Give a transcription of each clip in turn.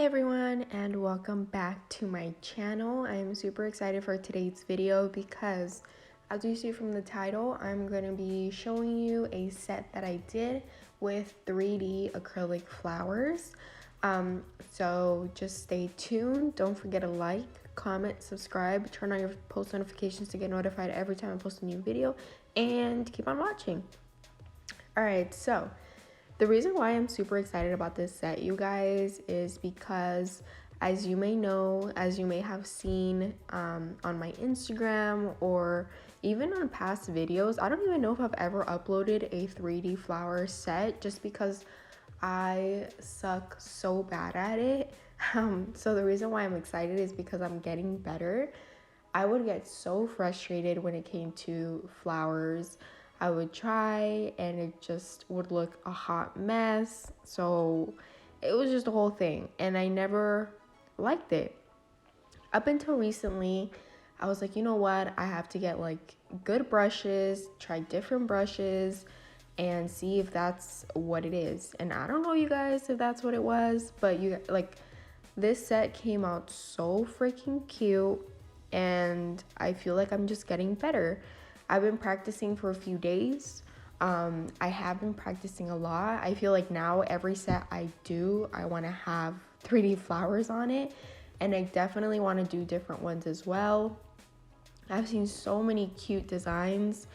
everyone, and welcome back to my channel. I'm super excited for today's video because as you see from the title, I'm going to be showing you a set that I did with 3D acrylic flowers. So just stay tuned. Don't forget to like, comment, subscribe, turn on your post notifications to get notified every time I post a new video, and keep on watching. Alright, so the reason why I'm super excited about this set, you guys, is because as you may know, as you may have seen on my Instagram or even on past videos, I don't even know if I've ever uploaded a 3D flower set just because I suck so bad at it. So the reason why I'm excited is because I'm getting better. I would get so frustrated when it came to flowers. I would try and it just would look a hot mess. So it was just a whole thing and I never liked it. Up until recently, I was like, you know what? I have to get like good brushes, try different brushes and see if that's what it is. And I don't know, you guys, if that's what it was, but this set came out so freaking cute and I feel like I'm just getting better. I've been practicing for a few days. I have been practicing a lot. I feel like now every set I do, I want to have 3D flowers on it, and I definitely want to do different ones as well. I've seen so many cute designs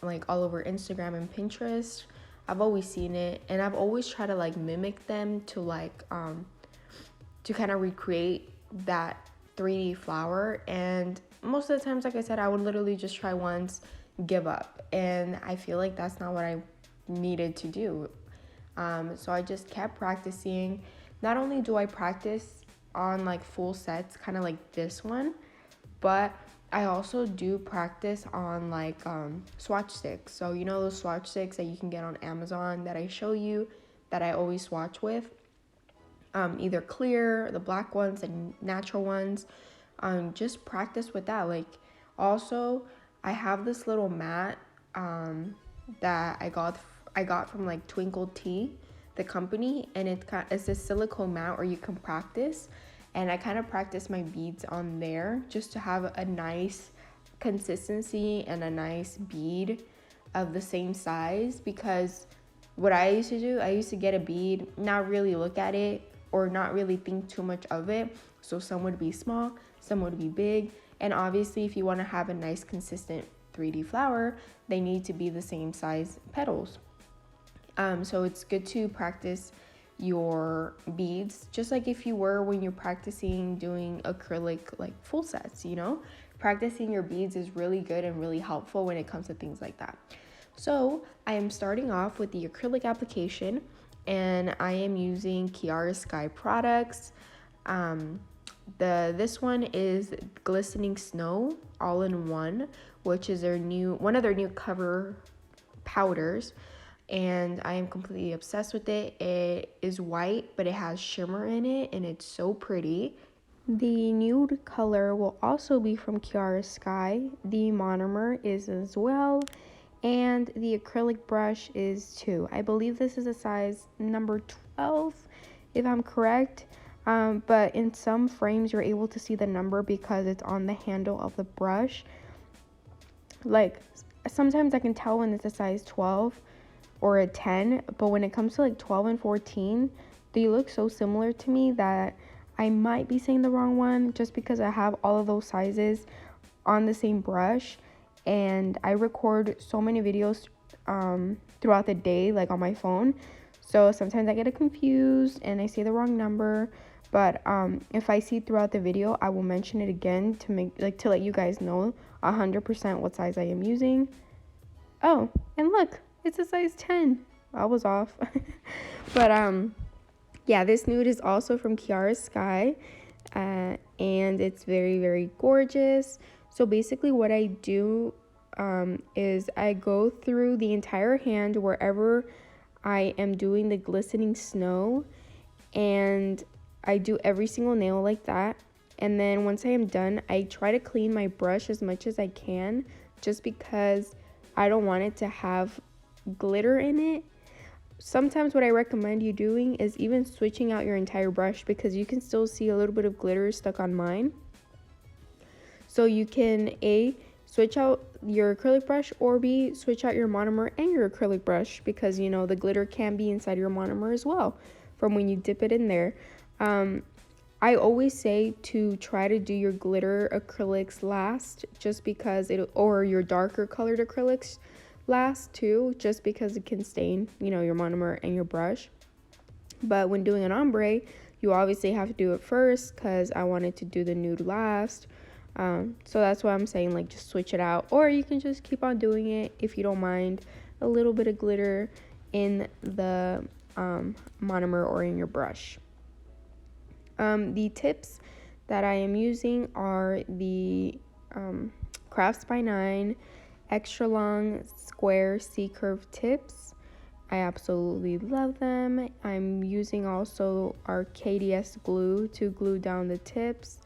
like all over Instagram and Pinterest. I've always seen it and I've always tried to like mimic them to to kind of recreate that 3D flower, and most of the times, like I said, I would literally just try once, give up, and I feel like that's not what I needed to do. So I just kept practicing. Not only do I practice on like full sets, kind of like this one, but I also do practice on like swatch sticks. So you know those swatch sticks that you can get on Amazon that I show you, that I always swatch with, either clear, the black ones and natural ones. Just practice with that. Like, also I have this little mat that I got from like Twinkle Tea, the company, and it's a silicone mat where you can practice, and I kind of practice my beads on there just to have a nice consistency and a nice bead of the same size. Because what I used to do, I used to get a bead, not really look at it or not really think too much of it. So some would be small, some would be big, and obviously if you want to have a nice consistent 3D flower, they need to be the same size petals. So it's good to practice your beads just like if you were when you're practicing doing acrylic like full sets, you know. Practicing your beads is really good and really helpful when it comes to things like that. So I am starting off with the acrylic application, and I am using Kiara Sky products. This one is Glistening Snow All-in-One, which is one of their new cover powders, and I am completely obsessed with it. It is white, but it has shimmer in it, and it's so pretty. The nude color will also be from Kiara Sky. The monomer is as well, and the acrylic brush is too. I believe this is a size number 12, if I'm correct. But in some frames you're able to see the number because it's on the handle of the brush. Like, sometimes I can tell when it's a size 12 or a 10, but when it comes to like 12 and 14, they look so similar to me that I might be saying the wrong one just because I have all of those sizes on the same brush, and I record so many videos throughout the day, like on my phone, so sometimes I get confused and I say the wrong number. But if I see throughout the video, I will mention it again to let you guys know 100% what size I am using. Oh, and look, it's a size 10. I was off. But yeah, this nude is also from Kiara Sky, and it's very, very gorgeous. So basically what I do is I go through the entire hand wherever I am doing the glistening snow, and I do every single nail like that. And then once I am done, I try to clean my brush as much as I can, just because I don't want it to have glitter in it. sometimes what I recommend you doing is even switching out your entire brush, because you can still see a little bit of glitter stuck on mine. So you can A, switch out your acrylic brush, or B, switch out your monomer and your acrylic brush, because you know the glitter can be inside your monomer as well from when you dip it in there. I always say to try to do your glitter acrylics last, just because or your darker colored acrylics last too, just because it can stain, you know, your monomer and your brush. But when doing an ombre, you obviously have to do it first, because I wanted to do the nude last. So that's why I'm saying, like, just switch it out, or you can just keep on doing it if you don't mind a little bit of glitter in the monomer or in your brush. The tips that I am using are the Crafts by 9 extra long square C-curve tips. I absolutely love them. I'm using also our KDS glue to glue down the tips.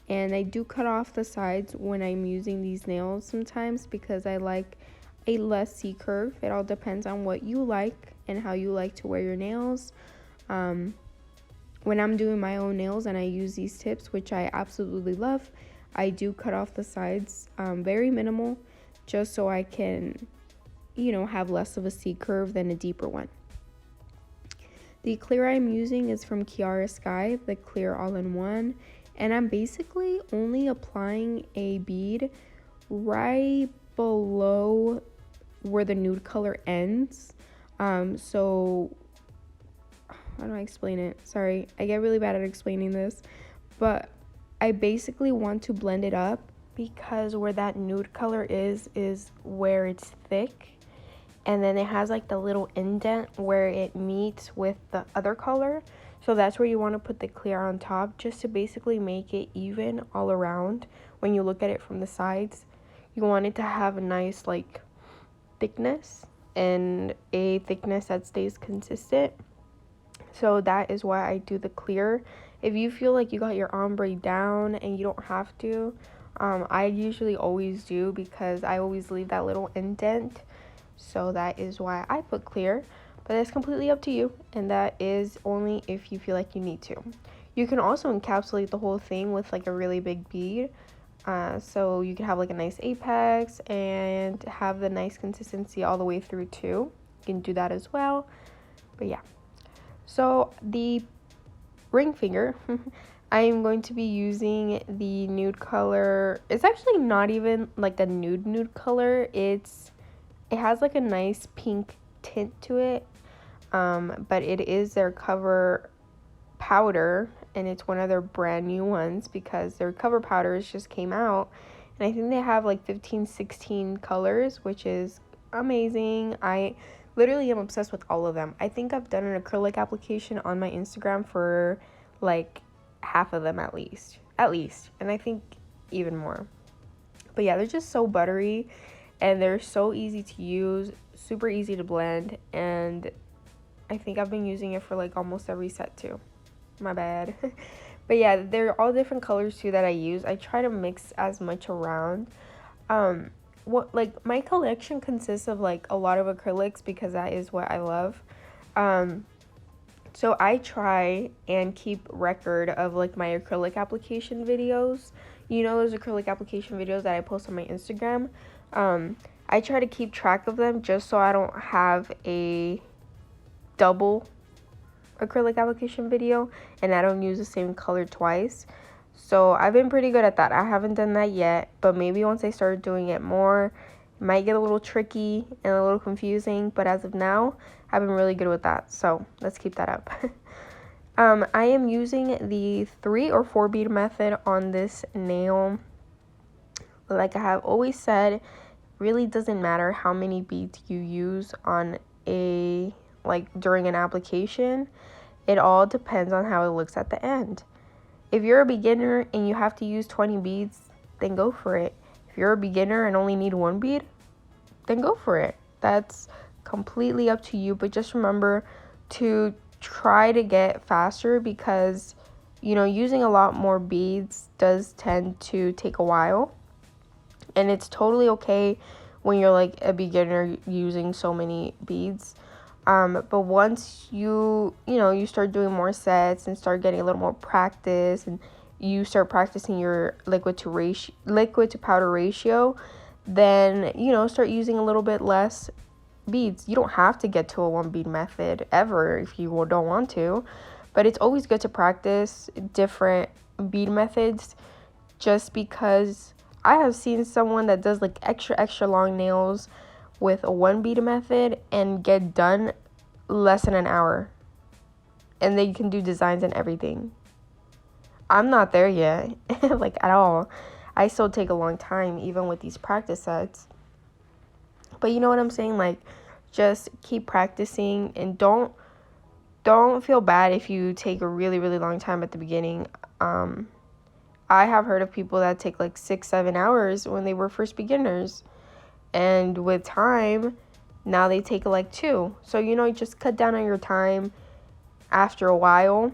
And I do cut off the sides when I'm using these nails sometimes, because I like a less C-curve. It all depends on what you like and how you like to wear your nails. When I'm doing my own nails and I use these tips, which I absolutely love, I do cut off the sides very minimal, just so I can, you know, have less of a C-curve than a deeper one. The clear I'm using is from Kiara Sky, the clear all-in-one, and I'm basically only applying a bead right below where the nude color ends. So how do I explain it? Sorry, I get really bad at explaining this, but I basically want to blend it up, because where that nude color is where it's thick, and then it has like the little indent where it meets with the other color. So that's where you want to put the clear on top, just to basically make it even all around. When you look at it from the sides, you want it to have a nice like thickness, and a thickness that stays consistent. So that is why I do the clear. If you feel like you got your ombre down and you don't have to, I usually always do, because I always leave that little indent. So that is why I put clear, but it's completely up to you, and that is only if you feel like you need to. You can also encapsulate the whole thing with like a really big bead, so you can have like a nice apex and have the nice consistency all the way through too. You can do that as well. But yeah, so the ring finger, I am going to be using the nude color. It's actually not even like a nude color. It has like a nice pink tint to it, but it is their cover powder, and it's one of their brand new ones, because their cover powders just came out, and I think they have like 15-16 colors, which is amazing. I literally am obsessed with all of them. I think I've done an acrylic application on my Instagram for like half of them at least, and I think even more. But yeah, they're just so buttery, and they're so easy to use, super easy to blend, and I think I've been using it for like almost every set too. My bad. But yeah, they're all different colors too that I use. I try to mix as much around. My collection consists of like a lot of acrylics, because that is what I love. So I try and keep record of like my acrylic application videos. You know, those acrylic application videos that I post on my Instagram. I try to keep track of them, just so I don't have a double acrylic application video and I don't use the same color twice. So I've been pretty good at that. I haven't done that yet, but maybe once I start doing it more, it might get a little tricky and a little confusing, but as of now, I've been really good with that. So let's keep that up. I am using the 3 or 4 bead method on this nail. Like I have always said, really doesn't matter how many beads you use on during an application. It all depends on how it looks at the end. If you're a beginner and you have to use 20 beads, then go for it. If you're a beginner and only need 1 bead, then go for it. That's completely up to you, but just remember to try to get faster, because using a lot more beads does tend to take a while, and it's totally okay when you're like a beginner using so many beads. But once you start doing more sets and start getting a little more practice, and you start practicing your liquid to powder ratio, then start using a little bit less beads. You don't have to get to a 1 bead method ever if you don't want to, but it's always good to practice different bead methods, just because I have seen someone that does like extra long nails with a 1 bead method and get done less than an hour, and they can do designs and everything. I'm not there yet, like at all. I still take a long time even with these practice sets. But you know what I'm saying? Like, just keep practicing, and don't feel bad if you take a really long time at the beginning. I have heard of people that take like 6-7 hours when they were first beginners, and with time now they take like 2. So you just cut down on your time after a while,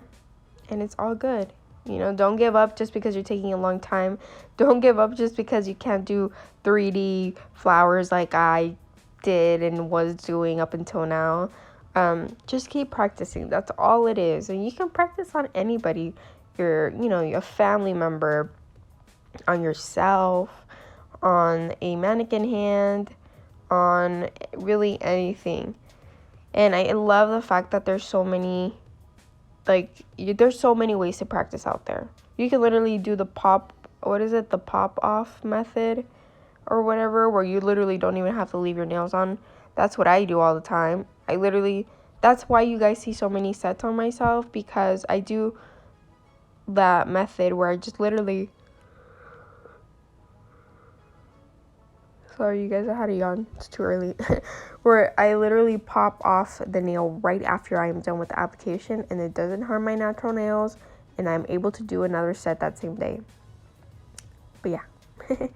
and it's all good. Don't give up just because you're taking a long time. Don't give up just because you can't do 3D flowers like I did and was doing up until now. Just keep practicing. That's all it is. And you can practice on anybody, your family member, on yourself, on a mannequin hand, on really anything. And I love the fact that there's so many ways to practice out there. You can literally do the pop off method or whatever, where you literally don't even have to leave your nails on. That's what I do all the time. That's why you guys see so many sets on myself, because I do that method where I just literally, sorry you guys, I had a yawn, it's too early, where I literally pop off the nail right after I am done with the application, and it doesn't harm my natural nails, and I'm able to do another set that same day. But yeah.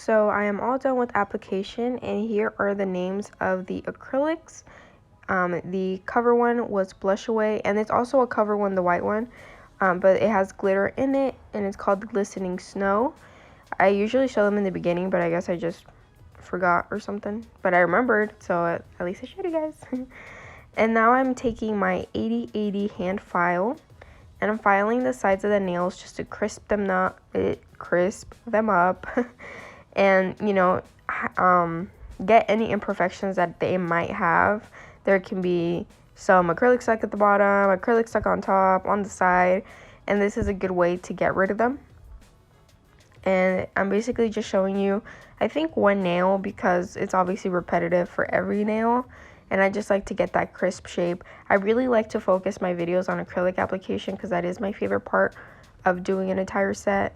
So I am all done with application, and here are the names of the acrylics. The cover one was Blush Away, and it's also a cover one, the white one, but it has glitter in it, and it's called Glistening Snow. I usually show them in the beginning, but I guess I just forgot or something, but I remembered, so at least I showed you guys. And now I'm taking my 80/80 hand file, and I'm filing the sides of the nails just to crisp them up, and get any imperfections that they might have. There can be some acrylic stuck at the bottom, acrylic stuck on top, on the side, and this is a good way to get rid of them. And I'm basically just showing you, I think, one nail because it's obviously repetitive for every nail, and I just like to get that crisp shape. I really like to focus my videos on acrylic application because that is my favorite part of doing an entire set.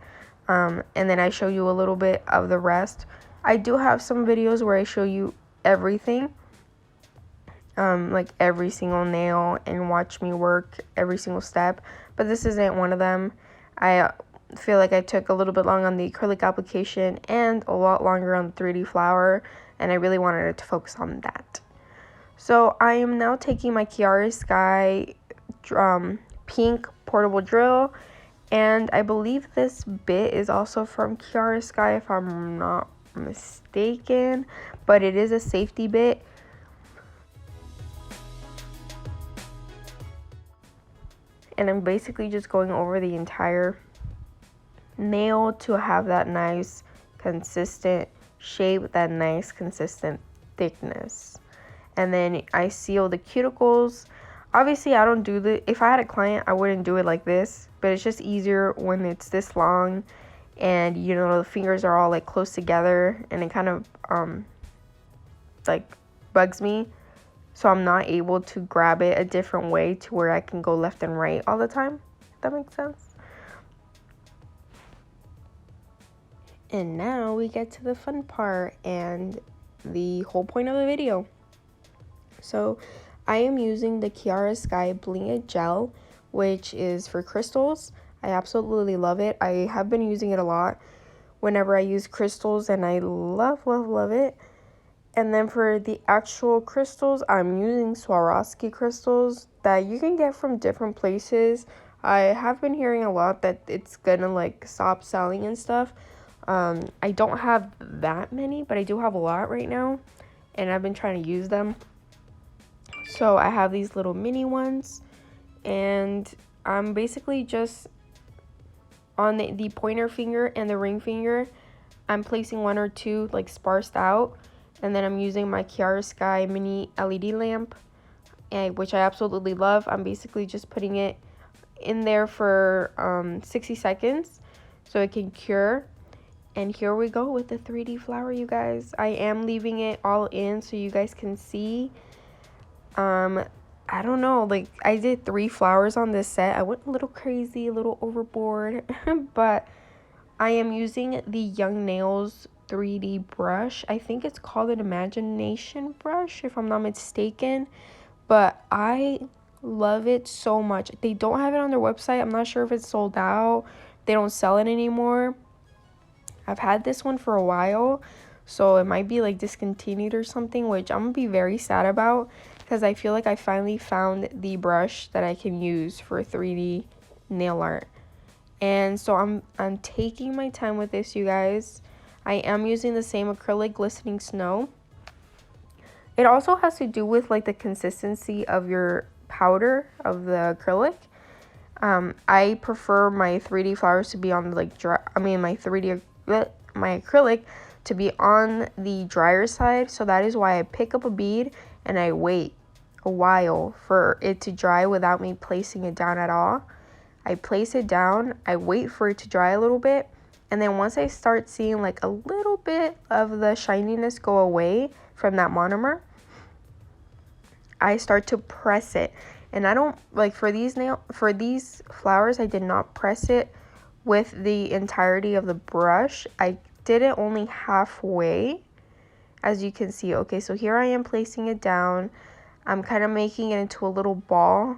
And then I show you a little bit of the rest. I do have some videos where I show you everything, like every single nail, and watch me work every single step, but this isn't one of them. I feel like I took a little bit long on the acrylic application and a lot longer on the 3D flower, and I really wanted to focus on that. So I am now taking my Kiara Sky pink portable drill, and I believe this bit is also from Kiara Sky if I'm not mistaken, but it is a safety bit. And I'm basically just going over the entire nail to have that nice consistent shape, that nice consistent thickness. And then I seal the cuticles. Obviously I don't do the, if I had a client I wouldn't do it like this, but it's just easier when it's this long and the fingers are all like close together, and it kind of like bugs me, so I'm not able to grab it a different way to where I can go left and right all the time, if that makes sense. And now we get to the fun part and the whole point of the video. So I am using the Kiara Sky Bling It Gel, which is for crystals. I absolutely love it. I have been using it a lot whenever I use crystals, and I love it. And then for the actual crystals, I'm using Swarovski crystals that you can get from different places. I have been hearing a lot that it's gonna like stop selling and stuff. I don't have that many, but I do have a lot right now, and I've been trying to use them. So I have these little mini ones, and I'm basically just on the pointer finger and the ring finger, I'm placing one or two like sparsed out, and then I'm using my Kiara Sky mini LED lamp, which I absolutely love. I'm basically just putting it in there for 60 seconds so it can cure. And here we go with the 3D flower, you guys. I am leaving it all in so you guys can see. I don't know, like I did 3 flowers on this set. I went a little crazy, a little overboard, but I am using the Young Nails 3D brush. I think it's called an Imagination brush if I'm not mistaken, but I love it so much. They don't have it on their website. I'm not sure if it's sold out. They don't sell it anymore. I've had this one for a while, so it might be like discontinued or something, which I'm gonna be very sad about because I feel like I finally found the brush that I can use for 3D nail art. And so I'm taking my time with this, you guys. I am using the same acrylic Glistening Snow. It also has to do with like the consistency of your powder of the acrylic. I prefer my 3D flowers to be on like dry, my acrylic to be on the drier side, so that is why I pick up a bead and I wait a while for it to dry without me placing it down at all. I place it down, I wait for it to dry a little bit, and then once I start seeing like a little bit of the shininess go away from that monomer, I start to press it. And I don't like for these flowers, I did not press it with the entirety of the brush. I did it only halfway, as you can see. Okay, so here I am placing it down. I'm kind of making it into a little ball.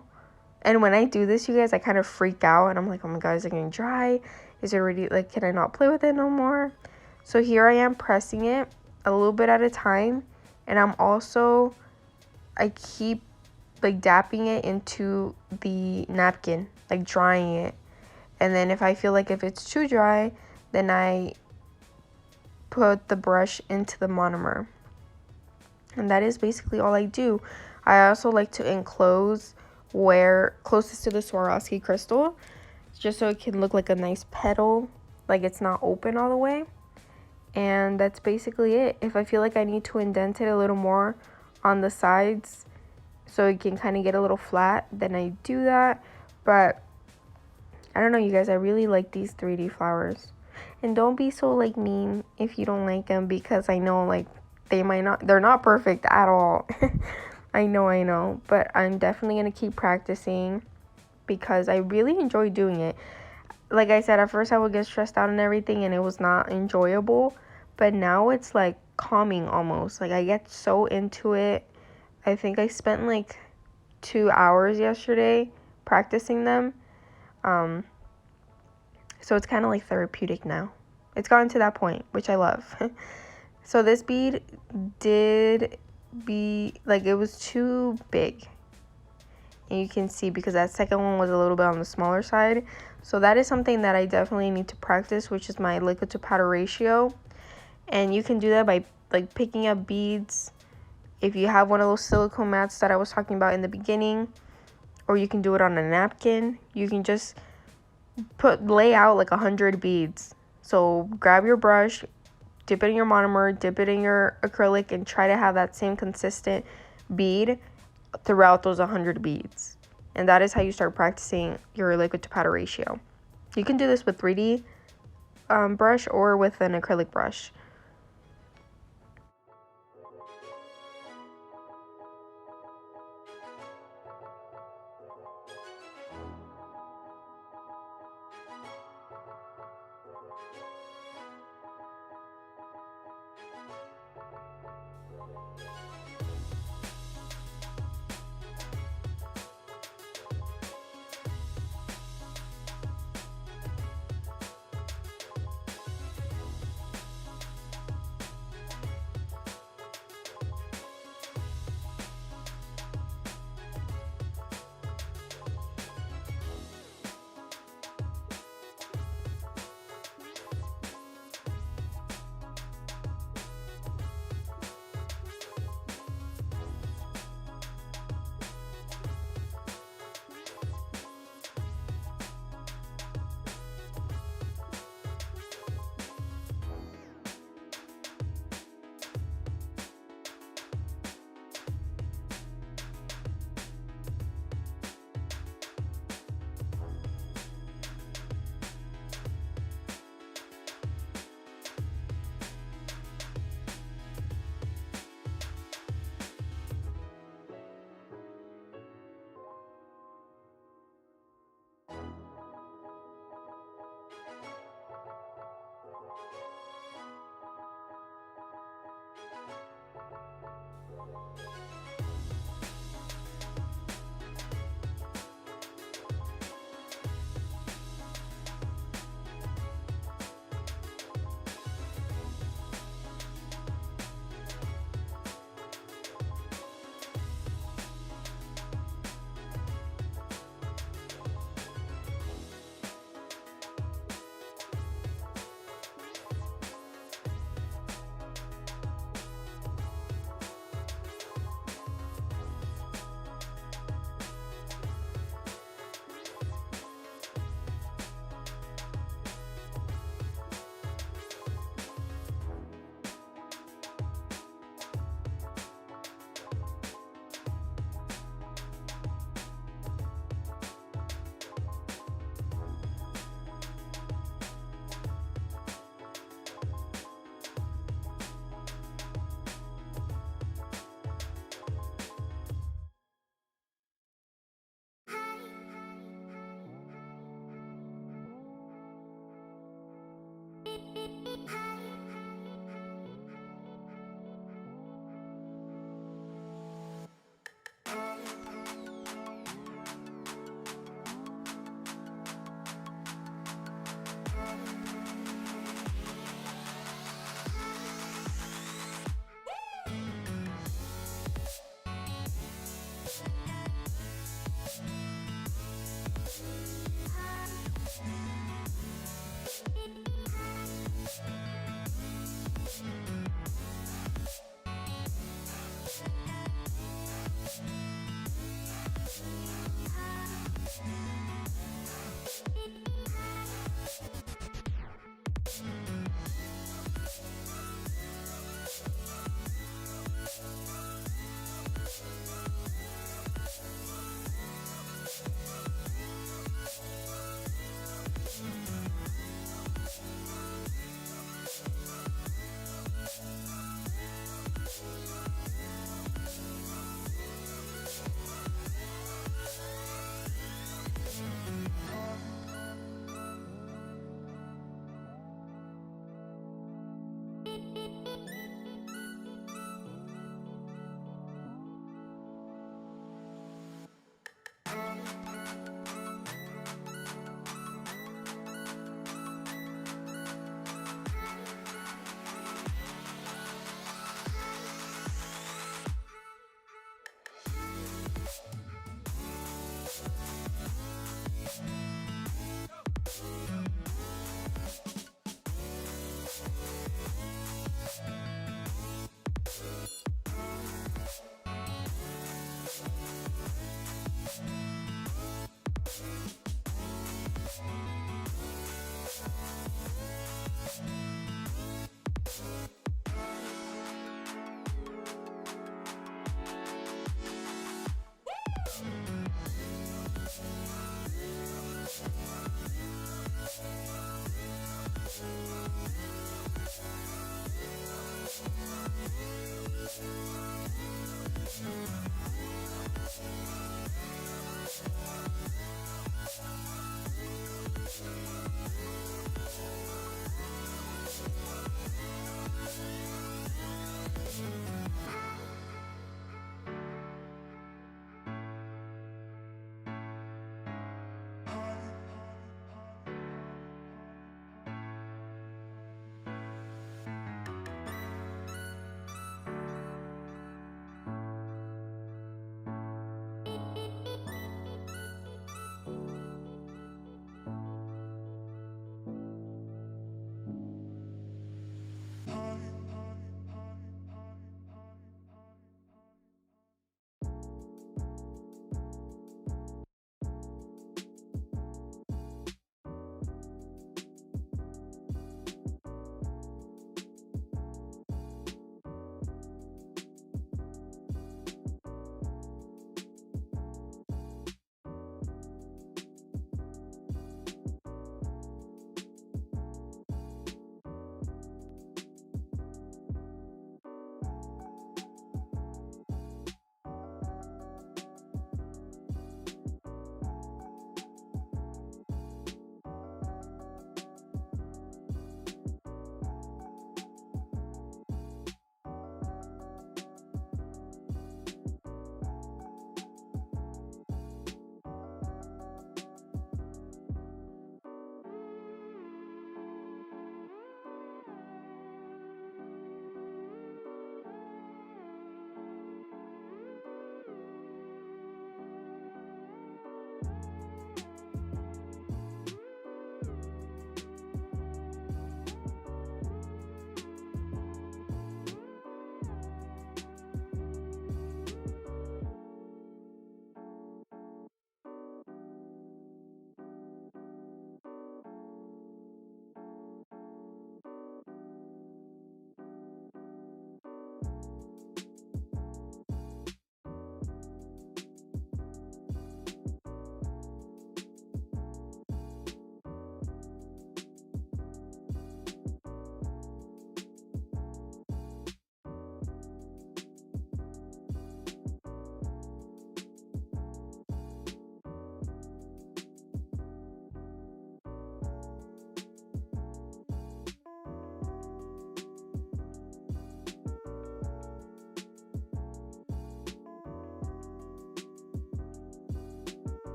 And when I do this, you guys, I kind of freak out and I'm like, oh my god, is it getting dry? Is it already like, can I not play with it no more? So here I am pressing it a little bit at a time, and I keep like dapping it into the napkin, like drying it. And then if I feel like if it's too dry, then I put the brush into the monomer. And that is basically all I do. I also like to enclose where closest to the Swarovski crystal, just so it can look like a nice petal, like it's not open all the way. And that's basically it. If I feel like I need to indent it a little more on the sides so it can kind of get a little flat, then I do that. But I don't know, you guys, I really like these 3D flowers. And don't be so like mean if you don't like them, because I know like they're not perfect at all. I know, but I'm definitely gonna keep practicing because I really enjoy doing it. Like I said, at first I would get stressed out and everything, and it was not enjoyable, but now it's like calming almost. Like I get so into it. I think I spent like 2 hours yesterday practicing them. So it's kind of like therapeutic now. It's gotten to that point, which I love. So this bead did be like, it was too big. And you can see because that second one was a little bit on the smaller side. So that is something that I definitely need to practice, which is my liquid to powder ratio. And you can do that by like picking up beads. If you have one of those silicone mats that I was talking about in the beginning, or you can do it on a napkin. You can just lay out like 100 beads. So grab your brush, dip it in your monomer, dip it in your acrylic, and try to have that same consistent bead throughout those 100 beads. And that is how you start practicing your liquid to powder ratio. You can do this with 3D brush or with an acrylic brush.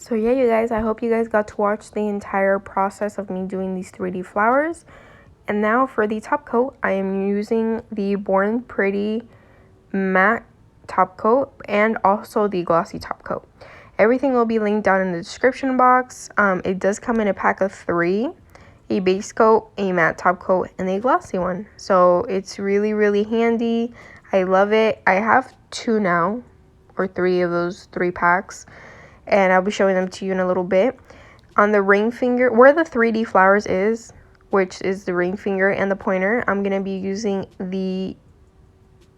So yeah, you guys, I hope you guys got to watch the entire process of me doing these 3D flowers. And now for the top coat, I am using the Born Pretty matte top coat and also the glossy top coat. Everything will be linked down in the description box. It does come in a pack of 3, a base coat, a matte top coat, and a glossy one. So it's really, really handy. I love it. I have 2 now, or 3 of those 3 packs, and I'll be showing them to you in a little bit. On the ring finger, where the 3D flowers is, which is the ring finger and the pointer, I'm going to be using the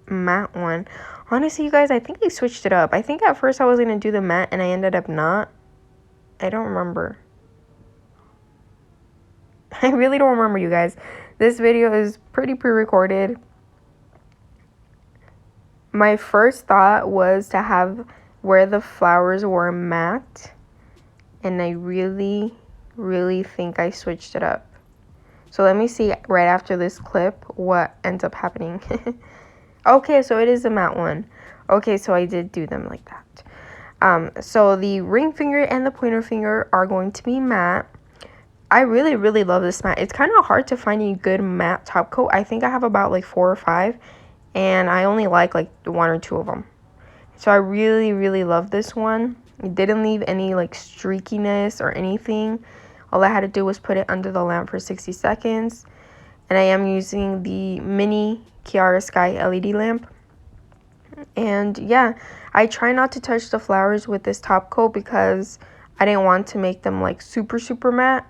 matte one. Honestly, you guys, I think they switched it up. I think at first I was going to do the matte and I ended up not. I don't remember. I really don't remember, you guys. This video is pretty pre-recorded. My first thought was to have where the flowers were matte, and I really, really think I switched it up. So let me see right after this clip what ends up happening. Okay, so it is a matte one. Okay, so I did do them like that. So the ring finger and the pointer finger are going to be matte. I really, really love this matte. It's kind of hard to find a good matte top coat. I think I have about like 4 or 5, and I only like 1 or 2 of them. So I really, really love this one. It didn't leave any like streakiness or anything. All I had to do was put it under the lamp for 60 seconds. And I am using the mini Kiara Sky LED lamp. And yeah, I try not to touch the flowers with this top coat because I didn't want to make them like super, super matte.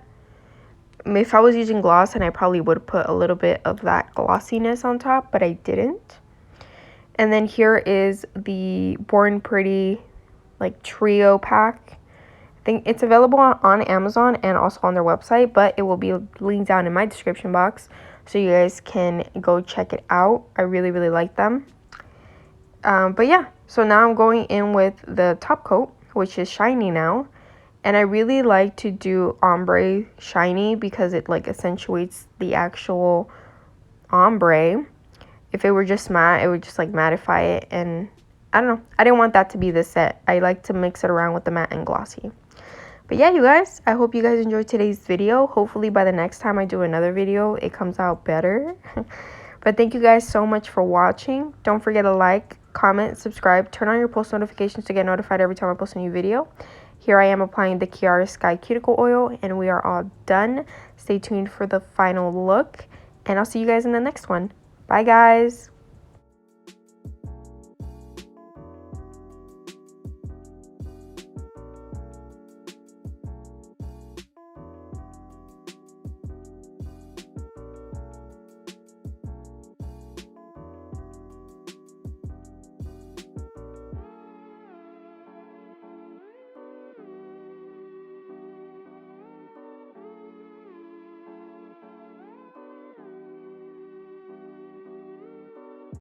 If I was using gloss, and I probably would put a little bit of that glossiness on top, but I didn't. And then here is the Born Pretty like trio pack. I think it's available on Amazon and also on their website, but it will be linked down in my description box so you guys can go check it out. I really, really like them. But yeah, so now I'm going in with the top coat, which is shiny now. And I really like to do ombre shiny because it like accentuates the actual ombre. If it were just matte, it would just like mattify it, and I don't know. I didn't want that to be the set. I like to mix it around with the matte and glossy. But yeah, you guys, I hope you guys enjoyed today's video. Hopefully by the next time I do another video, it comes out better. But thank you guys so much for watching. Don't forget to like, comment, subscribe, turn on your post notifications to get notified every time I post a new video. Here I am applying the Kiara Sky Cuticle Oil, and we are all done. Stay tuned for the final look, and I'll see you guys in the next one. Bye, guys.